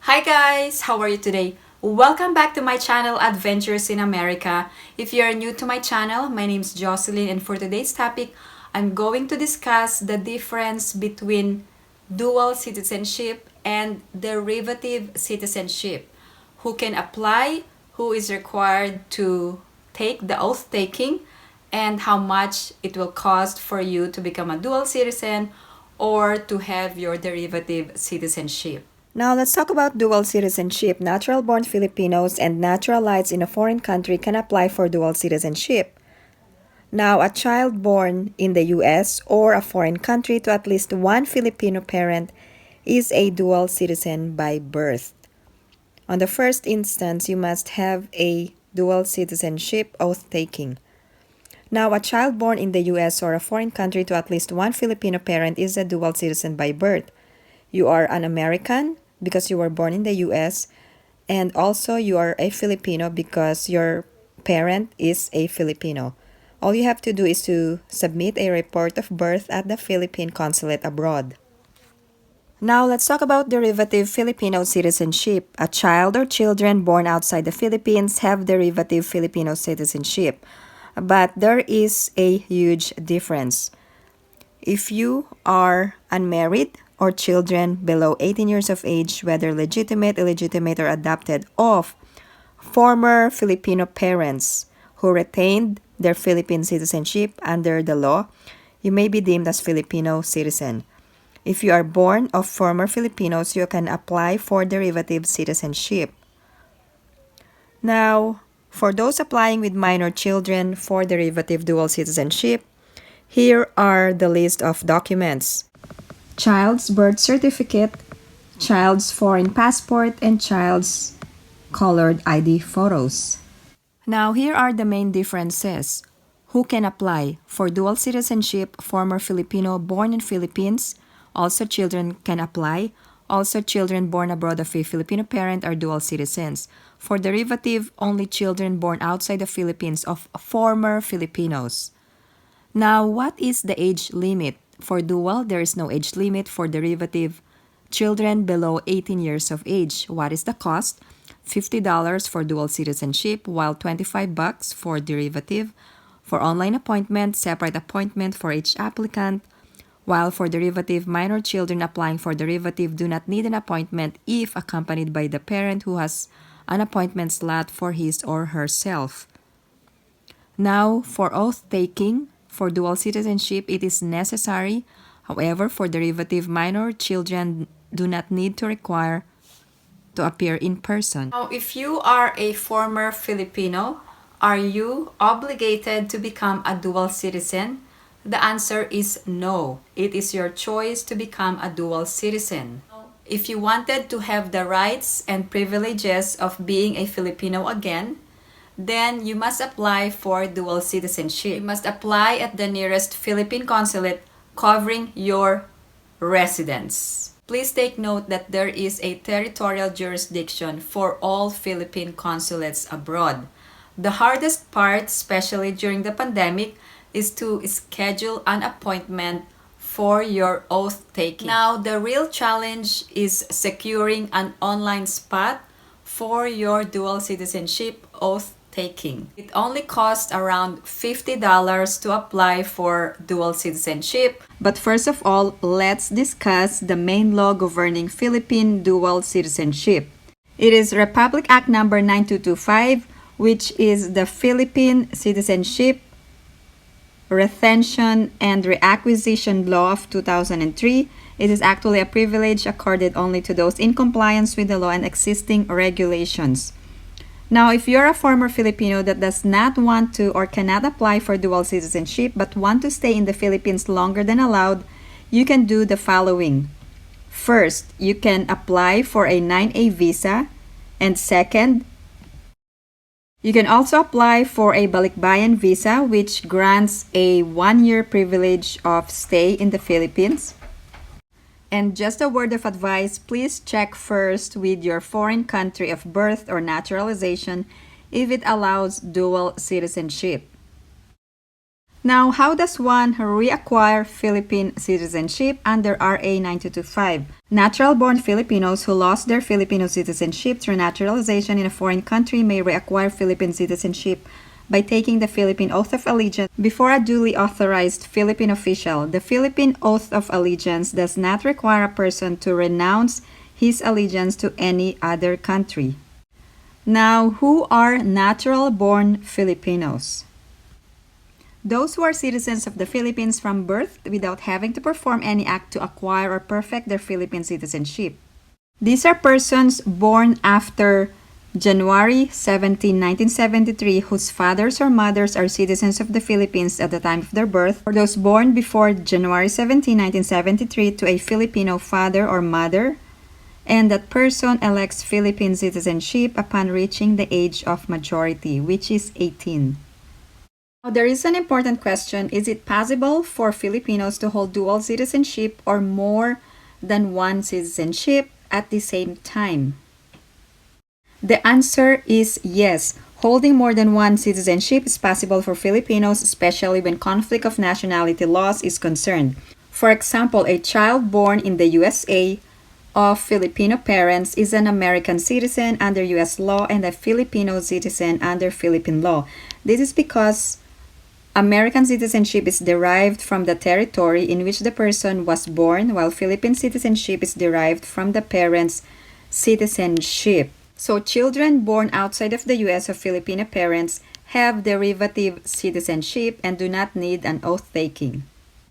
Hi guys! How are you today? Welcome back to my channel, Adventures in America. If you are new to my channel, my name is Jocelyn, and for today's topic, I'm going to discuss the difference between dual citizenship and derivative citizenship. Who can apply, who is required to take the oath taking, and how much it will cost for you to become a dual citizen or to have your derivative citizenship. Now let's talk about dual citizenship. Natural-born Filipinos and naturalized in a foreign country can apply for dual citizenship. Now, a child born in the US or a foreign country to at least one Filipino parent is a dual citizen by birth. On the first instance, you must have a dual citizenship oath-taking. Now, a child born in the US or a foreign country to at least one Filipino parent is a dual citizen by birth. You are an American because you were born in the US, and also you are a Filipino because your parent is a Filipino. All you have to do is to submit a report of birth at the Philippine consulate abroad. Now let's talk about derivative Filipino citizenship. A child or children born outside the Philippines have derivative Filipino citizenship. But there is a huge difference. If you are unmarried or children below 18 years of age, whether legitimate, illegitimate, or adopted, of former Filipino parents who retained their Philippine citizenship under the law, you may be deemed as Filipino citizen. If you are born of former Filipinos, you can apply for derivative citizenship. Now, for those applying with minor children for derivative dual citizenship, here are the list of documents: child's birth certificate, child's foreign passport, and child's colored ID photos. Now, here are the main differences. Who can apply? For dual citizenship, former Filipino born in Philippines. Also, children can apply. Also, children born abroad of a Filipino parent are dual citizens. For derivative, only children born outside the Philippines of former Filipinos. Now, what is the age limit? For dual, there is no age limit. For derivative, children below 18 years of age. What is the cost? $50 for dual citizenship, while $25 for derivative. For online appointment, separate appointment for each applicant. While for derivative, minor children applying for derivative do not need an appointment if accompanied by the parent who has an appointment slot for his or herself. Now, for oath-taking, for dual citizenship, it is necessary. However, for derivative, minor children do not need to require to appear in person. Now, if you are a former Filipino, are you obligated to become a dual citizen? The answer is no. It is your choice to become a dual citizen. If you wanted to have the rights and privileges of being a Filipino again, then you must apply for dual citizenship. You must apply at the nearest Philippine consulate covering your residence. Please take note that there is a territorial jurisdiction for all Philippine consulates abroad. The hardest part, especially during the pandemic, is to schedule an appointment for your oath taking. Now, the real challenge is securing an online spot for your dual citizenship oath taking. It only costs around $50 to apply for dual citizenship. But first of all, let's discuss the main law governing Philippine dual citizenship. It is Republic Act number 9225, which is the Philippine Citizenship Retention and Reacquisition Law of 2003. It is actually a privilege accorded only to those in compliance with the law and existing regulations. Now, if you're a former Filipino that does not want to or cannot apply for dual citizenship but want to stay in the Philippines longer than allowed, you can do the following. First, you can apply for a 9A visa, and second, you can also apply for a Balikbayan visa, which grants a 1-year privilege of stay in the Philippines. And just a word of advice, please check first with your foreign country of birth or naturalization if it allows dual citizenship. Now, how does one reacquire Philippine citizenship under RA 9225? Natural-born Filipinos who lost their Filipino citizenship through naturalization in a foreign country may reacquire Philippine citizenship by taking the Philippine Oath of Allegiance before a duly authorized Philippine official. The Philippine Oath of Allegiance does not require a person to renounce his allegiance to any other country. Now, who are natural-born Filipinos? Those who are citizens of the Philippines from birth without having to perform any act to acquire or perfect their Philippine citizenship. These are persons born after January 17, 1973 whose fathers or mothers are citizens of the Philippines at the time of their birth, or those born before January 17, 1973 to a Filipino father or mother, and that person elects Philippine citizenship upon reaching the age of majority, which is 18. Now, there is an important question. Is it possible for Filipinos to hold dual citizenship or more than one citizenship at the same time? The answer is yes. Holding more than one citizenship is possible for Filipinos, especially when conflict of nationality laws is concerned. For example, a child born in the USA of Filipino parents is an American citizen under US law and a Filipino citizen under Philippine law. This is because American citizenship is derived from the territory in which the person was born, while Philippine citizenship is derived from the parents' citizenship. So children born outside of the US of Filipino parents have derivative citizenship and do not need an oath-taking.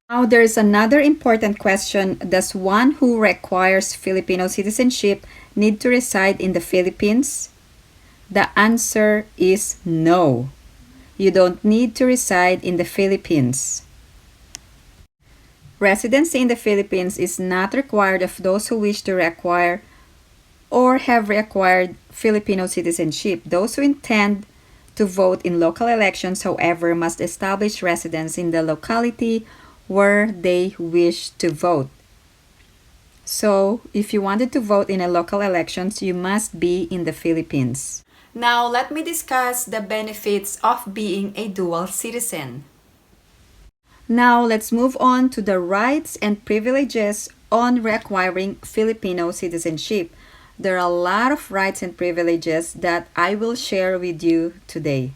Now, there is another important question. Does one who requires Filipino citizenship need to reside in the Philippines? The answer is no. You don't need to reside in the Philippines. Residency in the Philippines is not required of those who wish to reacquire or have reacquired Filipino citizenship. Those who intend to vote in local elections, however, must establish residence in the locality where they wish to vote. So, if you wanted to vote in a local elections, you must be in the Philippines. Now, let me discuss the benefits of being a dual citizen. Now, let's move on to the rights and privileges on reacquiring Filipino citizenship. There are a lot of rights and privileges that I will share with you today.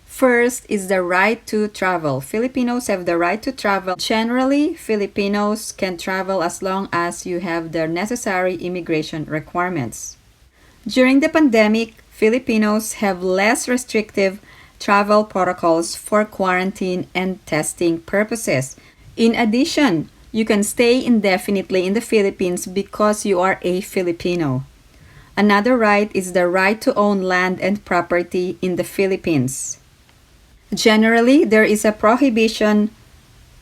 First is the right to travel. Filipinos have the right to travel. Generally, Filipinos can travel as long as you have the necessary immigration requirements. During the pandemic, Filipinos have less restrictive travel protocols for quarantine and testing purposes. In addition, you can stay indefinitely in the Philippines because you are a Filipino. Another right is the right to own land and property in the Philippines. Generally, there is a prohibition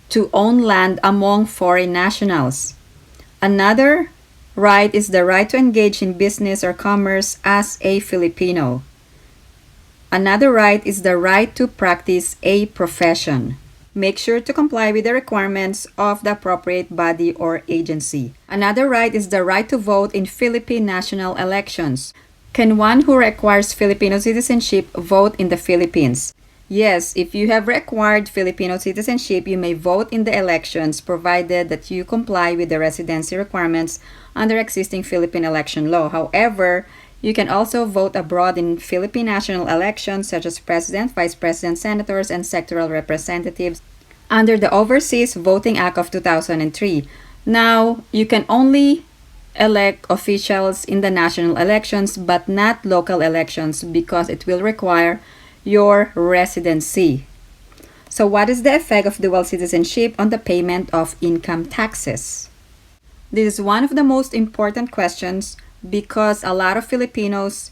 to own land among foreign nationals. Another right is the right to engage in business or commerce as a Filipino. Another right is the right to practice a profession. Make sure to comply with the requirements of the appropriate body or agency. Another right is the right to vote in Philippine national elections. Can one who requires Filipino citizenship vote in the Philippines? Yes, if you have required Filipino citizenship, you may vote in the elections provided that you comply with the residency requirements under existing Philippine election law. However, you can also vote abroad in Philippine national elections such as president, vice president, senators, and sectoral representatives under the Overseas Voting Act of 2003. Now, you can only elect officials in the national elections but not local elections because it will require your residency. So what is the effect of dual citizenship on the payment of income taxes? This is one of the most important questions because a lot of Filipinos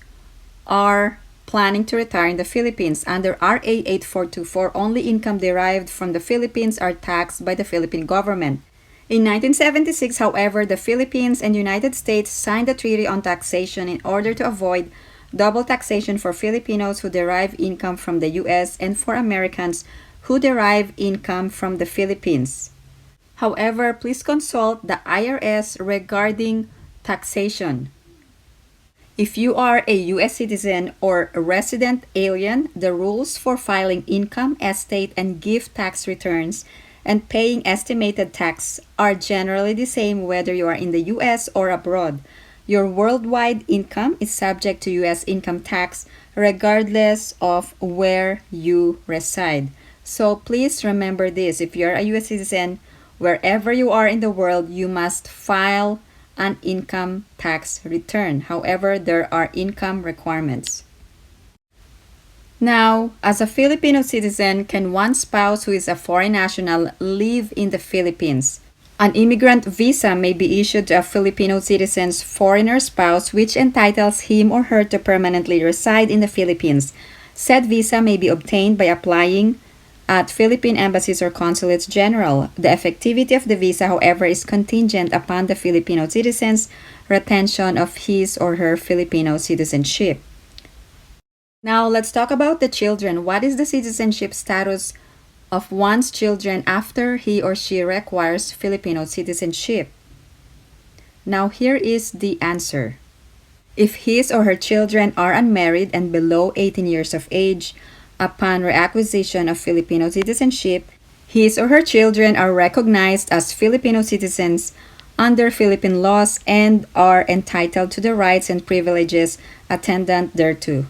are planning to retire in the Philippines. Under RA 8424, only income derived from the Philippines are taxed by the Philippine government. In 1976, however, the Philippines and United States signed a treaty on taxation in order to avoid double taxation for Filipinos who derive income from the US and for Americans who derive income from the Philippines. However, please consult the IRS regarding taxation. If you are a U.S. citizen or a resident alien, the rules for filing income, estate, and gift tax returns and paying estimated tax are generally the same whether you are in the U.S. or abroad. Your worldwide income is subject to U.S. income tax regardless of where you reside. So please remember this. If you're a U.S. citizen, wherever you are in the world, you must file an income tax return. However, there are income requirements. Now, as a Filipino citizen, can one spouse who is a foreign national live in the Philippines? An immigrant visa may be issued to a Filipino citizen's foreigner spouse, which entitles him or her to permanently reside in the Philippines. Said visa may be obtained by applying at Philippine embassies or consulates general. The effectivity of the visa, however, is contingent upon the Filipino citizen's retention of his or her Filipino citizenship. Now, let's talk about the children. What is the citizenship status of one's children after he or she requires Filipino citizenship? Now, here is the answer. If his or her children are unmarried and below 18 years of age, upon reacquisition of Filipino citizenship, his or her children are recognized as Filipino citizens under Philippine laws and are entitled to the rights and privileges attendant thereto.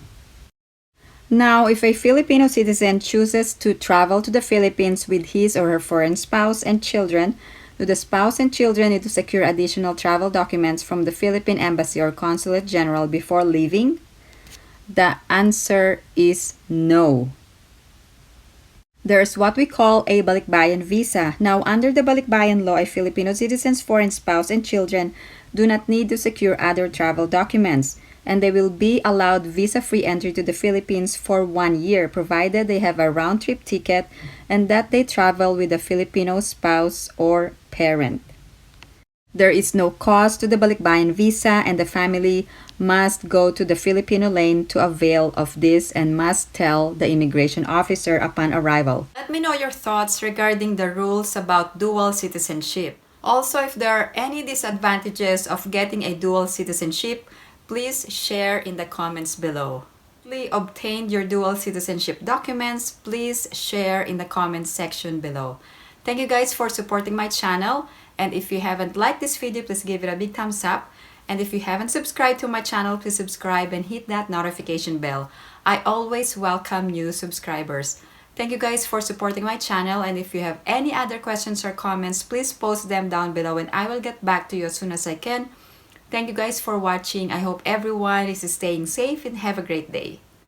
Now, if a Filipino citizen chooses to travel to the Philippines with his or her foreign spouse and children, do the spouse and children need to secure additional travel documents from the Philippine Embassy or Consulate General before leaving? The answer is no. There's what we call a Balikbayan visa. Now, under the Balikbayan law, a Filipino citizen's foreign spouse and children do not need to secure other travel documents, and they will be allowed visa-free entry to the Philippines for 1 year, provided they have a round-trip ticket and that they travel with a Filipino spouse or parent. There is no cost to the Balikbayan visa, and the family must go to the Filipino lane to avail of this and must tell the immigration officer upon arrival. Let me know your thoughts regarding the rules about dual citizenship. Also, if there are any disadvantages of getting a dual citizenship, please share in the comments below. If you obtained your dual citizenship documents, please share in the comments section below. Thank you guys for supporting my channel, and if you haven't liked this video, please give it a big thumbs up. And if you haven't subscribed to my channel, please subscribe and hit that notification bell. I always welcome new subscribers. Thank you guys for supporting my channel, and if you have any other questions or comments, please post them down below and I will get back to you as soon as I can. Thank you guys for watching. I hope everyone is staying safe and have a great day.